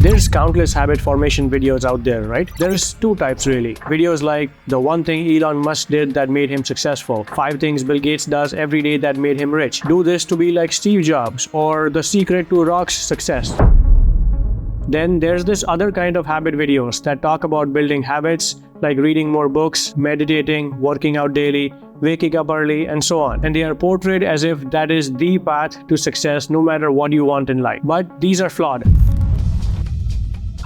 There's countless habit formation videos out there, right? There's two types really. Videos like the one thing Elon Musk did that made him successful, 5 things Bill Gates does every day that made him rich, do this to be like Steve Jobs, or the secret to rock's success. Then there's this other kind of habit videos that talk about building habits like reading more books, meditating, working out daily, waking up early, and so on. And they are portrayed as if that is the path to success no matter what you want in life. But these are flawed.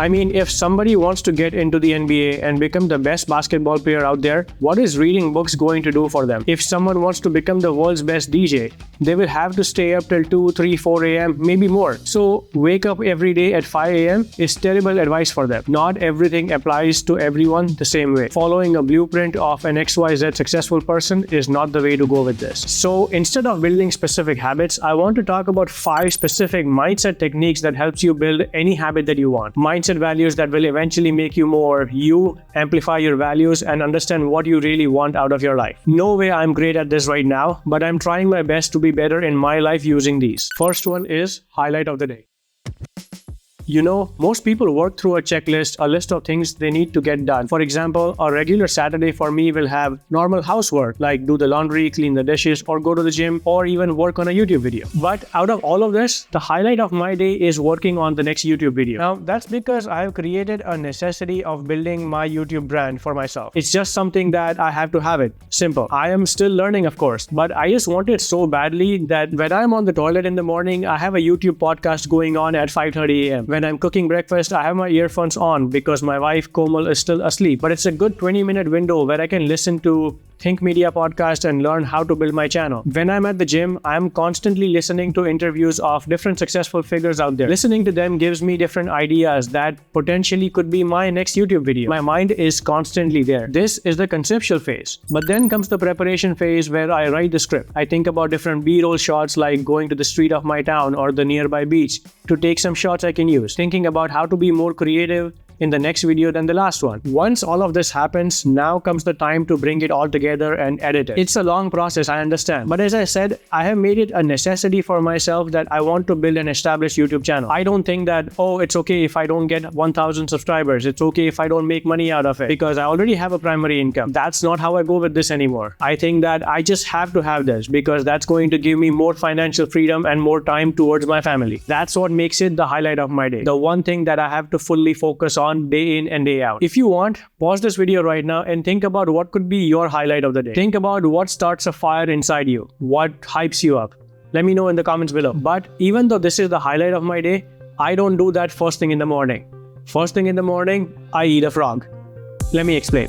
I mean, if somebody wants to get into the NBA and become the best basketball player out there, what is reading books going to do for them? If someone wants to become the world's best DJ, they will have to stay up till 2, 3, 4 a.m., maybe more. So wake up every day at 5 a.m. is terrible advice for them. Not everything applies to everyone the same way. Following a blueprint of an XYZ successful person is not the way to go with this. So instead of building specific habits, I want to talk about 5 specific mindset techniques that helps you build any habit that you want. Mindset values that will eventually make you more you, amplify your values, and understand what you really want out of your life. No way I'm great at this right now, but I'm trying my best to be better in my life using these. First one is highlight of the day. You know, most people work through a checklist, a list of things they need to get done. For example, a regular Saturday for me will have normal housework, like do the laundry, clean the dishes, or go to the gym, or even work on a YouTube video. But out of all of this, the highlight of my day is working on the next YouTube video. Now, that's because I've created a necessity of building my YouTube brand for myself. It's just something that I have to have it. Simple. I am still learning, of course, but I just want it so badly that when I'm on the toilet in the morning, I have a YouTube podcast going on at 5:30 a.m. When I'm cooking breakfast, I have my earphones on because my wife Komal is still asleep. But it's a good 20-minute window where I can listen to Think Media podcast and learn how to build my channel. When I'm at the gym, I'm constantly listening to interviews of different successful figures out there. Listening to them gives me different ideas that potentially could be my next YouTube video. My mind is constantly there. This is the conceptual phase. But then comes the preparation phase where I write the script. I think about different B-roll shots like going to the street of my town or the nearby beach to take some shots I can use. Thinking about how to be more creative in the next video than the last one. Once all of this happens, now comes the time to bring it all together and edit it. It's a long process, I understand. But as I said, I have made it a necessity for myself that I want to build an established YouTube channel. I don't think that, oh, it's okay if I don't get 1,000 subscribers. It's okay if I don't make money out of it because I already have a primary income. That's not how I go with this anymore. I think that I just have to have this because that's going to give me more financial freedom and more time towards my family. That's what makes it the highlight of my day. The one thing that I have to fully focus on day in and day out. If you want, pause this video right now and think about what could be your highlight of the day. Think about what starts a fire inside you, what hypes you up. Let me know in the comments below. But even though this is the highlight of my day, I don't do that first thing in the morning. First thing in the morning, I eat a frog. Let me explain.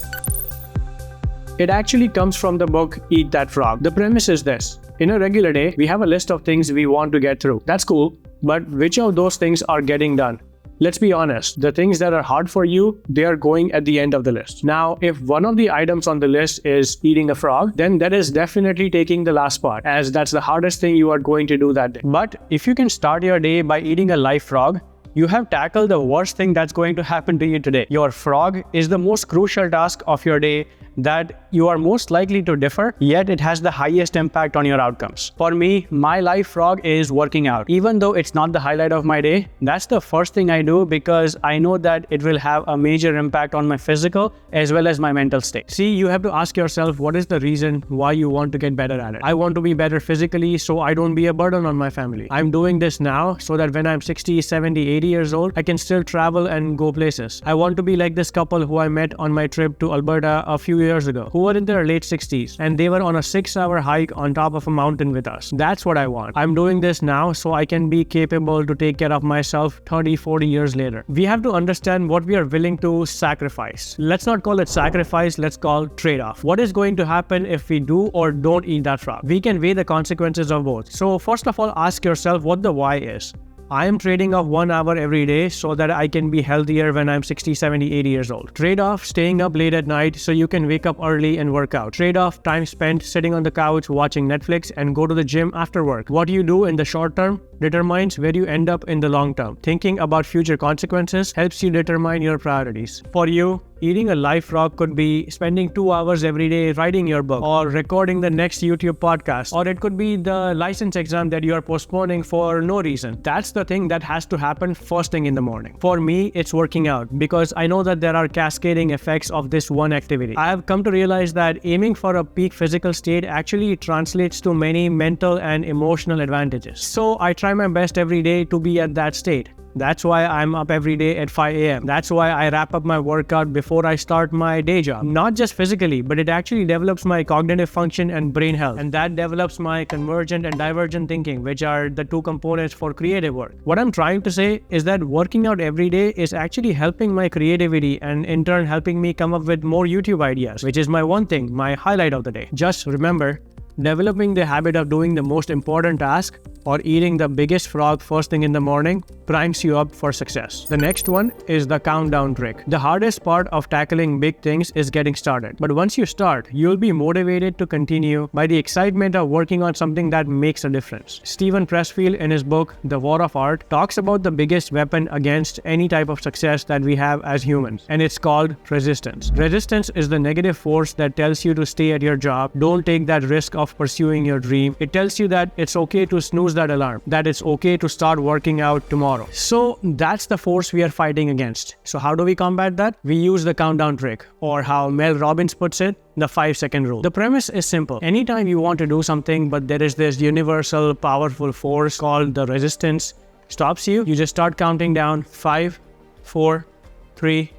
It actually comes from the book Eat That Frog. The premise is this. In a regular day, we have a list of things we want to get through. That's cool, but which of those things are getting done? Let's be honest, the things that are hard for you, they are going at the end of the list. Now, if one of the items on the list is eating a frog, then that is definitely taking the last part, as that's the hardest thing you are going to do that day. But if you can start your day by eating a live frog, you have tackled the worst thing that's going to happen to you today. Your frog is the most crucial task of your day that you are most likely to defer, yet it has the highest impact on your outcomes. For me, my life frog is working out. Even though it's not the highlight of my day, that's the first thing I do because I know that it will have a major impact on my physical as well as my mental state. See, you have to ask yourself, what is the reason why you want to get better at it? I want to be better physically so I don't be a burden on my family. I'm doing this now so that when I'm 60, 70, 80 years old, I can still travel and go places. I want to be like this couple who I met on my trip to Alberta a few years ago, who were in their late 60s and they were on a 6-hour hike on top of a mountain with us. That's what I want. I'm doing this now so I can be capable to take care of myself 30, 40 years later. We have to understand what we are willing to sacrifice. Let's not call it sacrifice, let's call trade-off. What is going to happen if we do or don't eat that frog? We can weigh the consequences of both. So first of all, ask yourself what the why is. I am trading off 1 hour every day so that I can be healthier when I'm 60, 70, 80 years old. Trade off staying up late at night so you can wake up early and work out. Trade off time spent sitting on the couch watching Netflix and go to the gym after work. What you do in the short term determines where you end up in the long term. Thinking about future consequences helps you determine your priorities. For you, Eating a live frog could be spending 2 hours every day writing your book or recording the next YouTube podcast, or it could be the license exam that you are postponing for no reason. That's the thing that has to happen first thing in the morning. For me, it's working out because I know that there are cascading effects of this one activity. I have come to realize that aiming for a peak physical state actually translates to many mental and emotional advantages. So I try my best every day to be at that state. That's why I'm up every day at 5 a.m. That's why I wrap up my workout before I start my day job. Not just physically, but it actually develops my cognitive function and brain health. And that develops my convergent and divergent thinking, which are the two components for creative work. What I'm trying to say is that working out every day is actually helping my creativity and in turn helping me come up with more YouTube ideas, which is my one thing, my highlight of the day. Just remember, developing the habit of doing the most important task or eating the biggest frog first thing in the morning primes you up for success. The next one is the countdown trick. The hardest part of tackling big things is getting started. But once you start, you'll be motivated to continue by the excitement of working on something that makes a difference. Steven Pressfield, in his book, The War of Art, talks about the biggest weapon against any type of success that we have as humans, and it's called resistance. Resistance is the negative force that tells you to stay at your job, don't take that risk of pursuing your dream. It tells you that it's okay to snooze that alarm, that it's okay to start working out tomorrow. So that's the force we are fighting against. So how do we combat that? We use the countdown trick, or how Mel Robbins puts it, the 5-second rule. The premise is simple. Anytime you want to do something, but there is this universal powerful force called the resistance stops you, you just start counting down 5, 4, 3,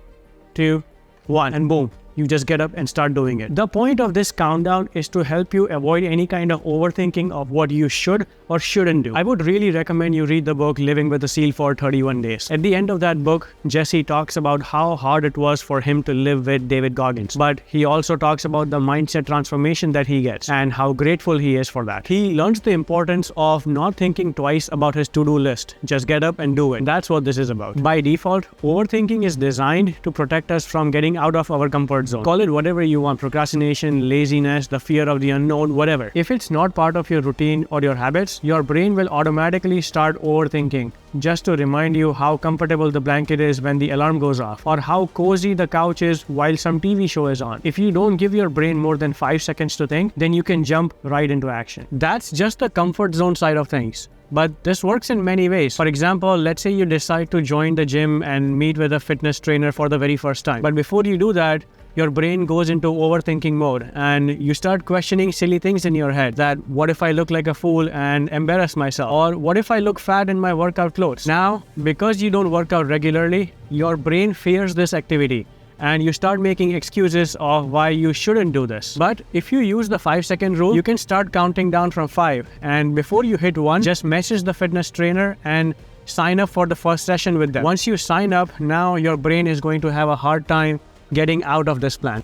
2, 1, and boom. You just get up and start doing it. The point of this countdown is to help you avoid any kind of overthinking of what you should or shouldn't do. I would really recommend you read the book Living with a Seal for 31 Days. At the end of that book, Jesse talks about how hard it was for him to live with David Goggins. But he also talks about the mindset transformation that he gets and how grateful he is for that. He learns the importance of not thinking twice about his to-do list. Just get up and do it. That's what this is about. By default, overthinking is designed to protect us from getting out of our comfort zone. Call it whatever you want, procrastination, laziness, the fear of the unknown, whatever. If it's not part of your routine or your habits, your brain will automatically start overthinking just to remind you how comfortable the blanket is when the alarm goes off, or how cozy the couch is while some TV show is on. If you don't give your brain more than 5 seconds to think, then you can jump right into action. That's just the comfort zone side of things. But this works in many ways. For example, let's say you decide to join the gym and meet with a fitness trainer for the very first time. But before you do that, your brain goes into overthinking mode and you start questioning silly things in your head, that what if I look like a fool and embarrass myself, or what if I look fat in my workout clothes. Now, because you don't work out regularly, your brain fears this activity and you start making excuses of why you shouldn't do this. But if you use the 5-second rule, you can start counting down from 5, and before you hit 1, just message the fitness trainer and sign up for the first session with them. Once you sign up, now your brain is going to have a hard time getting out of this plan.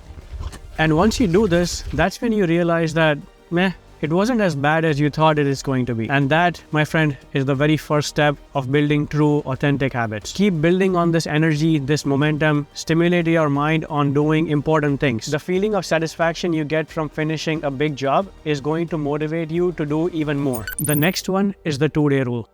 And once you do this, that's when you realize that, it wasn't as bad as you thought it is going to be. And that, my friend, is the very first step of building true, authentic habits. Keep building on this energy, this momentum, stimulate your mind on doing important things. The feeling of satisfaction you get from finishing a big job is going to motivate you to do even more. The next one is the 2-day rule.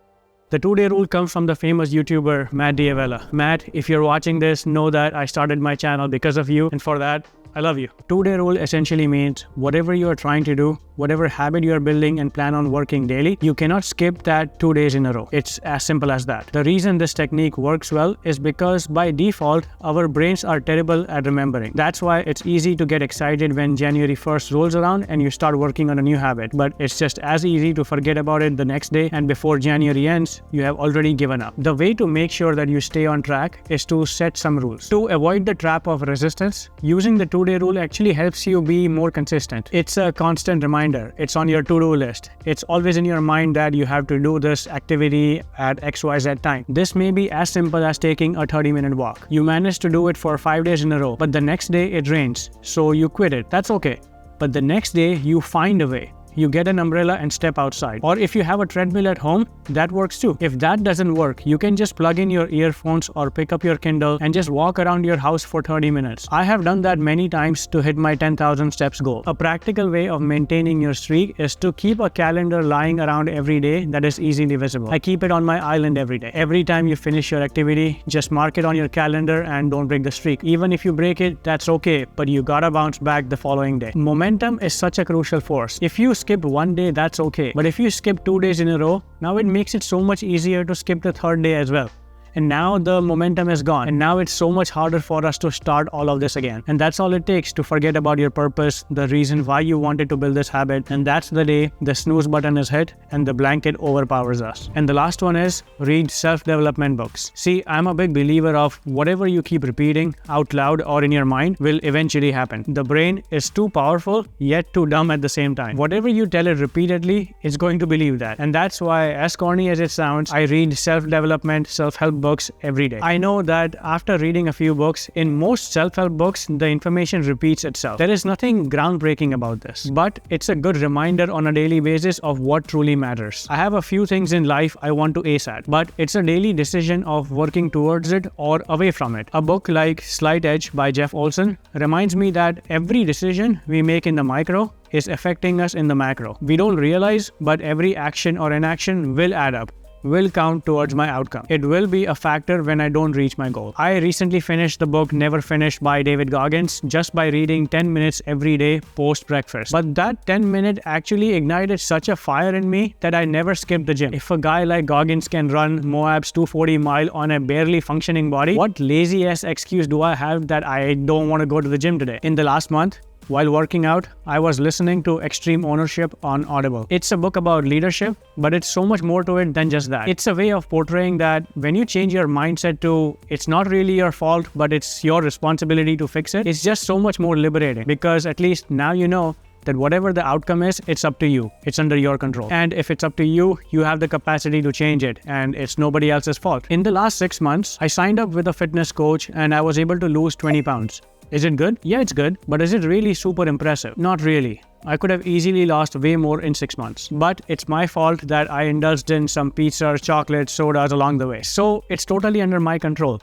The 2-day rule comes from the famous YouTuber, Matt D'Avella. Matt, if you're watching this, know that I started my channel because of you, and for that, I love you. 2-day rule essentially means whatever you are trying to do, whatever habit you are building and plan on working daily, you cannot skip that 2 days in a row. It's as simple as that. The reason this technique works well is because by default, our brains are terrible at remembering. That's why it's easy to get excited when January 1st rolls around and you start working on a new habit. But it's just as easy to forget about it the next day, and before January ends, you have already given up. The way to make sure that you stay on track is to set some rules. To avoid the trap of resistance, using the 2-day rule actually helps you be more consistent. It's a constant reminder. It's on your to-do list. It's always in your mind that you have to do this activity at XYZ time. This may be as simple as taking a 30-minute walk. You manage to do it for 5 days in a row, but the next day it rains, so you quit it. That's okay. But the next day you find a way. you get an umbrella and step outside. Or if you have a treadmill at home, that works too. If that doesn't work, you can just plug in your earphones or pick up your Kindle and just walk around your house for 30 minutes. I have done that many times to hit my 10,000 steps goal. A practical way of maintaining your streak is to keep a calendar lying around every day that is easily visible. I keep it on my island every day. Every time you finish your activity, just mark it on your calendar and don't break the streak. Even if you break it, that's okay, but you gotta bounce back the following day. Momentum is such a crucial force. If you skip one day, that's okay. But if you skip 2 days in a row, now it makes it so much easier to skip the third day as well. And now the momentum is gone. And now it's so much harder for us to start all of this again. And that's all it takes to forget about your purpose, the reason why you wanted to build this habit. And that's the day the snooze button is hit and the blanket overpowers us. And the last one is read self-development books. See, I'm a big believer of whatever you keep repeating out loud or in your mind will eventually happen. The brain is too powerful, yet too dumb at the same time. Whatever you tell it repeatedly, it's going to believe that. And that's why, as corny as it sounds, I read self-development, self-help books every day. I know that after reading a few books, in most self-help books, the information repeats itself. There is nothing groundbreaking about this, but it's a good reminder on a daily basis of what truly matters. I have a few things in life I want to ace at, but it's a daily decision of working towards it or away from it. A book like Slight Edge by Jeff Olson reminds me that every decision we make in the micro is affecting us in the macro. We don't realize, but every action or inaction will add up, will count towards my outcome. It will be a factor when I don't reach my goal. I recently finished the book Never Finished by David Goggins just by reading 10 minutes every day post breakfast. But that 10-minute actually ignited such a fire in me that I never skipped the gym. If a guy like Goggins can run Moab's 240 mile on a barely functioning body, what lazy ass excuse do I have that I don't want to go to the gym today? In the last month, while working out, I was listening to Extreme Ownership on Audible. It's a book about leadership, but it's so much more to it than just that. It's a way of portraying that when you change your mindset to it's not really your fault, but it's your responsibility to fix it, it's just so much more liberating, because at least now you know that whatever the outcome is, it's up to you. It's under your control. And if it's up to you, you have the capacity to change it, and it's nobody else's fault. In the last 6 months, I signed up with a fitness coach and I was able to lose 20 pounds. Is it good? Yeah, it's good. But is it really super impressive? Not really. I could have easily lost way more in 6 months. But it's my fault that I indulged in some pizzas, chocolates, sodas along the way. So it's totally under my control.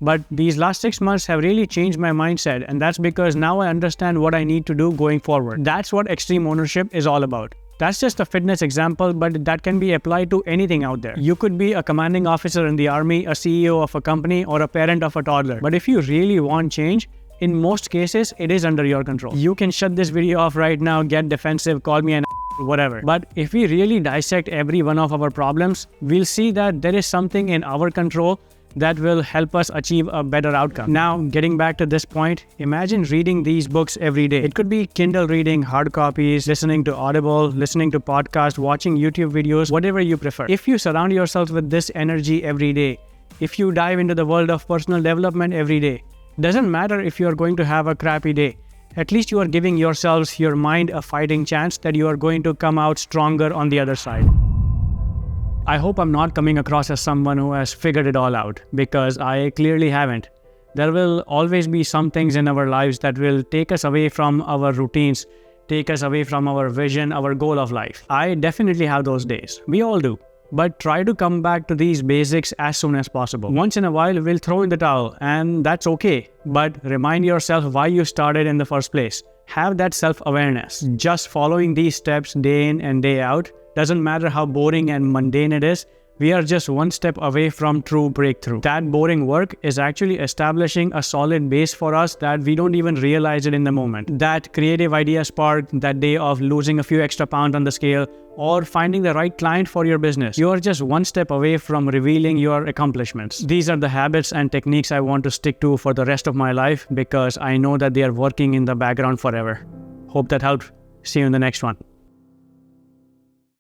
But these last 6 months have really changed my mindset, and that's because now I understand what I need to do going forward. That's what extreme ownership is all about. That's just a fitness example, but that can be applied to anything out there. You could be a commanding officer in the army, a CEO of a company, or a parent of a toddler. But if you really want change, in most cases, it is under your control. You can shut this video off right now, get defensive, call me an whatever. But if we really dissect every one of our problems, we'll see that there is something in our control that will help us achieve a better outcome. Now, getting back to this point, imagine reading these books every day. It could be Kindle reading, hard copies, listening to Audible, listening to podcasts, watching YouTube videos, whatever you prefer. If you surround yourself with this energy every day, if you dive into the world of personal development every day, doesn't matter if you are going to have a crappy day. At least you are giving yourselves, your mind, a fighting chance that you are going to come out stronger on the other side. I hope I'm not coming across as someone who has figured it all out, because I clearly haven't. There will always be some things in our lives that will take us away from our routines, take us away from our vision, our goal of life. I definitely have those days. We all do. But try to come back to these basics as soon as possible. Once in a while, we'll throw in the towel, and that's okay. But remind yourself why you started in the first place. Have that self-awareness. Just following these steps day in and day out, doesn't matter how boring and mundane it is, we are just one step away from true breakthrough. That boring work is actually establishing a solid base for us that we don't even realize it in the moment. That creative idea spark, that day of losing a few extra pounds on the scale, or finding the right client for your business. You are just one step away from revealing your accomplishments. These are the habits and techniques I want to stick to for the rest of my life, because I know that they are working in the background forever. Hope that helped. See you in the next one.